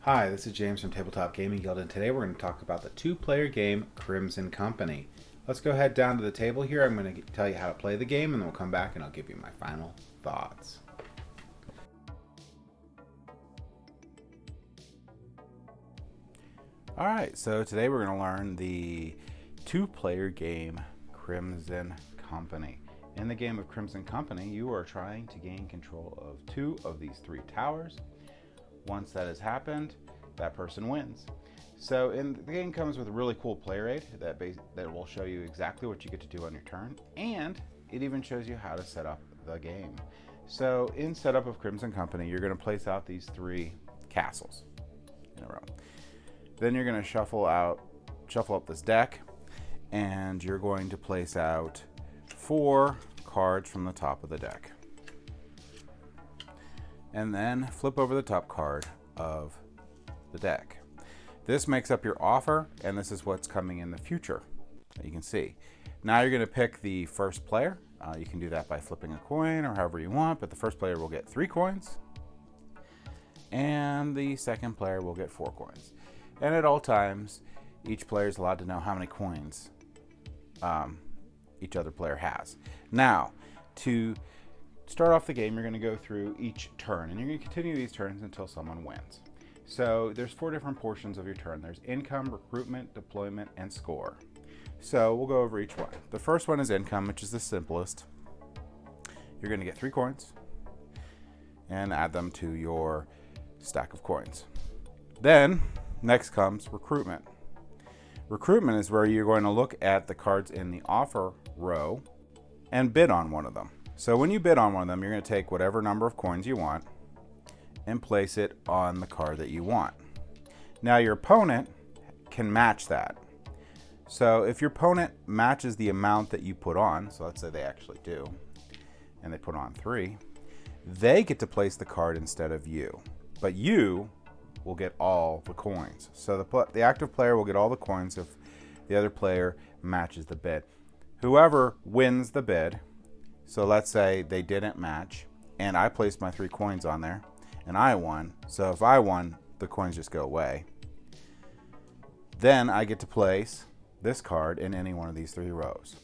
Hi, this is James from Tabletop Gaming Guild, and today we're going to talk about the two-player game Crimson Company. Let's go ahead down to the table here. I'm going to tell you how to play the game, and then we'll come back and I'll give you my final thoughts. Alright, so today we're going to learn the two-player game Crimson Company. In the game of Crimson Company, you are trying to gain control of two of these three towers. Once that has happened, that person wins. So the game comes with a really cool player aid that will show you exactly what you get to do on your turn, and it even shows you how to set up the game. So in setup of Crimson Company, you're going to place out these three castles in a row. Then you're going to shuffle up this deck, and you're going to place out 4 cards from the top of the deck. And then flip over the top card of the deck. This makes up your offer, and this is what's coming in the future that you can see. Now you're going to pick the first player. You can do that by flipping a coin or however you want, but the first player will get 3 coins, and the second player will get 4 coins. And at all times, each player is allowed to know how many coins each other player has. Now, to start off the game, you're going to go through each turn, and you're going to continue these turns until someone wins. So there's 4 different portions of your turn. There's income, recruitment, deployment, and score. So we'll go over each one. The first one is income, which is the simplest. You're going to get 3 coins and add them to your stack of coins. Then next comes recruitment. Recruitment is where you're going to look at the cards in the offer row and bid on one of them. So when you bid on one of them, you're going to take whatever number of coins you want and place it on the card that you want. Now your opponent can match that. So if your opponent matches the amount that you put on, so let's say they actually do, and they put on 3, they get to place the card instead of you. But you will get all the coins. So the active player will get all the coins if the other player matches the bid. Whoever wins the bid, so let's say they didn't match, and I placed my 3 coins on there, and I won. So if I won, the coins just go away. Then I get to place this card in any one of these 3 rows.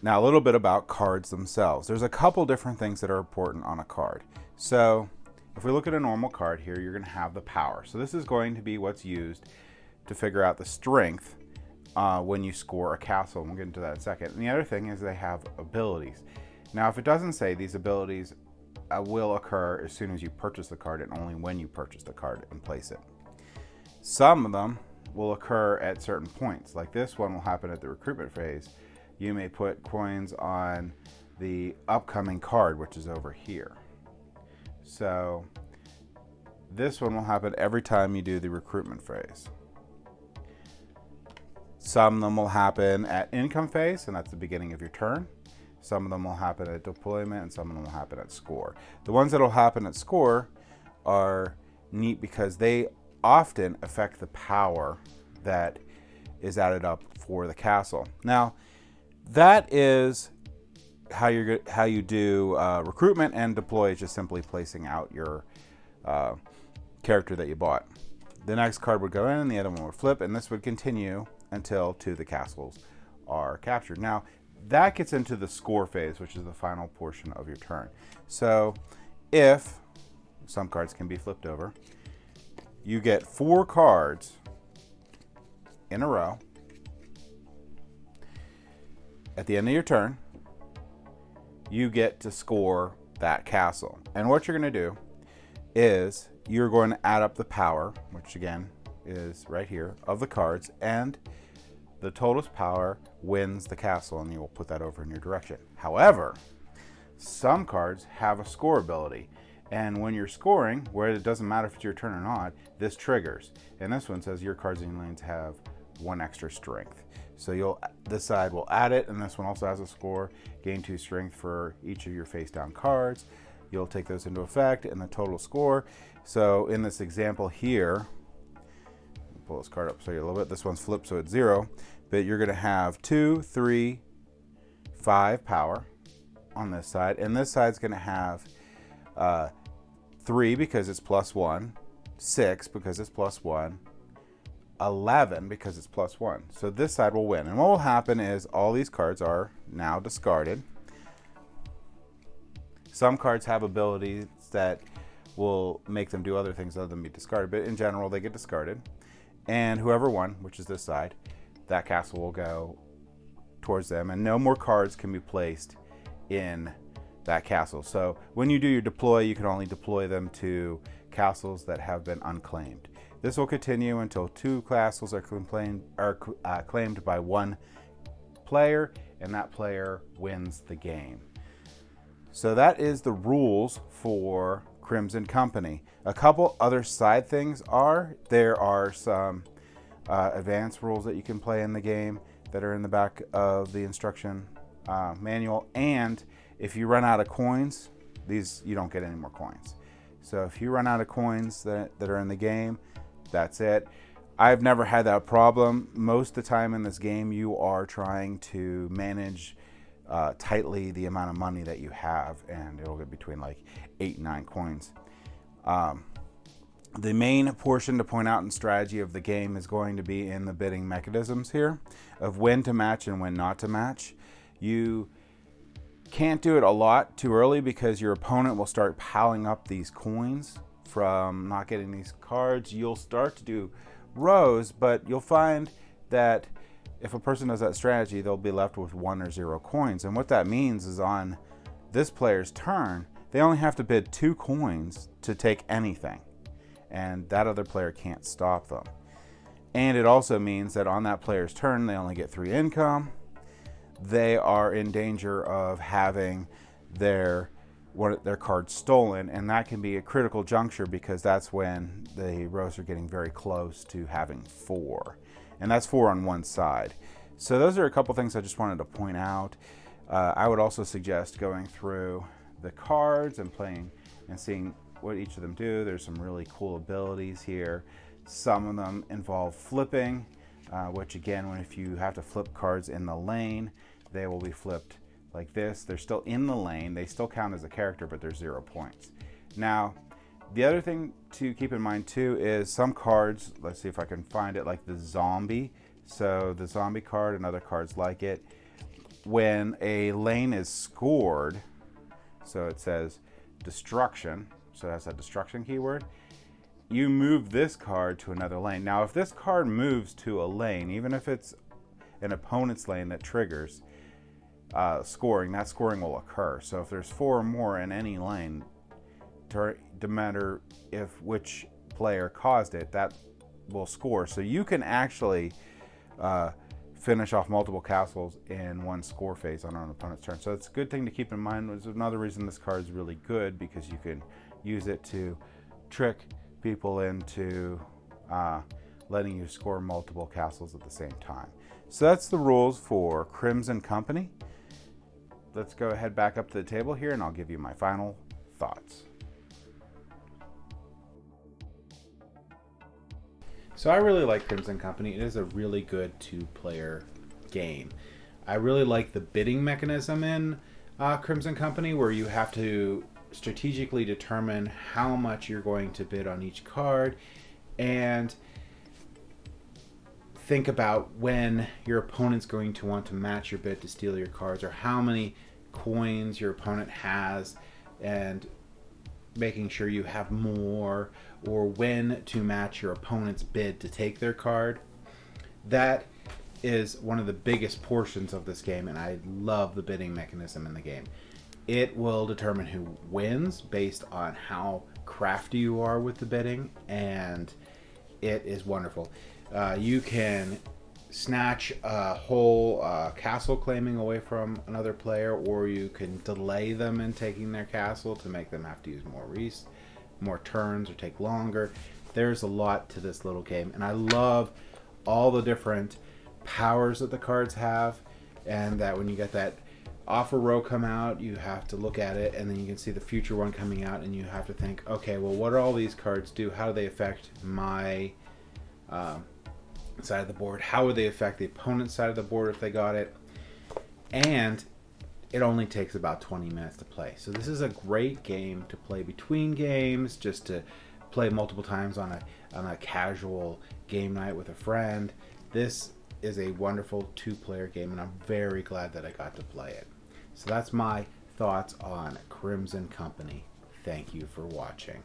Now a little bit about cards themselves. There's a couple different things that are important on a card. So if we look at a normal card here, you're going to have the power. So this is going to be what's used to figure out the strength when you score a castle, and we'll get into that in a second. And the other thing is they have abilities. Now, if it doesn't say, these abilities will occur as soon as you purchase the card and only when you purchase the card and place it. Some of them will occur at certain points. Like this one will happen at the recruitment phase. You may put coins on the upcoming card, which is over here. So this one will happen every time you do the recruitment phase. Some of them will happen at income phase, and that's the beginning of your turn. Some of them will happen at deployment, and some of them will happen at score. The ones that will happen at score are neat because they often affect the power that is added up for the castle. Now, that is how you do recruitment, and deploy is just simply placing out your character that you bought. The next card would go in, the other one would flip, and this would continue until 2 of the castles are captured. Now, that gets into the score phase, which is the final portion of your turn. So, if some cards can be flipped over, you get 4 cards in a row. At the end of your turn, you get to score that castle. And what you're going to do is you're going to add up the power, which again is right here, of the cards, and the total power wins the castle, and you will put that over in your direction. However, some cards have a score ability, and when you're scoring, where it doesn't matter if it's your turn or not, this triggers. And this one says your cards in your lanes have 1 extra strength. So this side will add it, and this one also has a score. Gain 2 strength for each of your face down cards. You'll take those into effect and the total score. So in this example here, pull this card up so you a little bit. This one's flipped, so it's 0. But you're going to have 2, 3, 5 power on this side, and this side's going to have 3 because it's +1, 6 because it's +1, 11 because it's +1. So this side will win. And what will happen is all these cards are now discarded. Some cards have abilities that will make them do other things other than be discarded, but in general they get discarded. And whoever won, which is this side, that castle will go towards them, and no more cards can be placed in that castle. So when you do your deploy, you can only deploy them to castles that have been unclaimed. This will continue until 2 castles are claimed by 1 player, and that player wins the game. So that is the rules for Crimson Company. A couple other side things are, there are some advanced rules that you can play in the game that are in the back of the instruction manual, and if you run out of coins, you don't get any more coins. So if you run out of coins that are in the game, that's it. I've never had that problem. Most of the time in this game, you are trying to manage tightly the amount of money that you have, and it'll get between like 8 and 9 coins. The main portion to point out in strategy of the game is going to be in the bidding mechanisms here of when to match and when not to match. You can't do it a lot too early because your opponent will start piling up these coins from not getting these cards. You'll start to do rows, but you'll find that if a person does that strategy, they'll be left with 1 or 0 coins. And what that means is on this player's turn, they only have to bid 2 coins to take anything, and that other player can't stop them. And it also means that on that player's turn, they only get 3 income. They are in danger of having their cards stolen, and that can be a critical juncture because that's when the rows are getting very close to having 4, and that's 4 on one side. So those are a couple things I just wanted to point out. I would also suggest going through the cards and playing and seeing what each of them do. There's some really cool abilities here. Some of them involve flipping, which again, if you have to flip cards in the lane, they will be flipped like this. They're still in the lane. They still count as a character, but they're 0 points. Now, the other thing to keep in mind too is some cards, let's see if I can find it, like the zombie. So the zombie card and other cards like it, when a lane is scored, so it says destruction, so that's a destruction keyword, you move this card to another lane. Now, if this card moves to a lane, even if it's an opponent's lane that triggers scoring, that scoring will occur. So if there's 4 or more in any lane, no matter if which player caused it, that will score. So you can actually finish off multiple castles in one score phase on an opponent's turn. So it's a good thing to keep in mind. There's another reason this card is really good, because you can use it to trick people into letting you score multiple castles at the same time. So that's the rules for Crimson Company. Let's go ahead back up to the table here, and I'll give you my final thoughts. So I really like Crimson Company. It is a really good 2-player game. I really like the bidding mechanism in Crimson Company, where you have to strategically determine how much you're going to bid on each card and think about when your opponent's going to want to match your bid to steal your cards, or how many coins your opponent has, and making sure you have more, or when to match your opponent's bid to take their card. That is one of the biggest portions of this game, and I love the bidding mechanism in the game. It will determine who wins based on how crafty you are with the bidding, and it is wonderful. You can snatch a whole castle claiming away from another player, or you can delay them in taking their castle to make them have to use more turns or take longer. There's a lot to this little game, and I love all the different powers that the cards have, and that when you get that offer row come out, you have to look at it, and then you can see the future one coming out, and you have to think, okay, well, what do all these cards do? How do they affect my side of the board? How would they affect the opponent's side of the board if they got it? And it only takes about 20 minutes to play. So this is a great game to play between games, just to play multiple times on a casual game night with a friend. This is a wonderful 2-player game, and I'm very glad that I got to play it. So that's my thoughts on Crimson Company. Thank you for watching.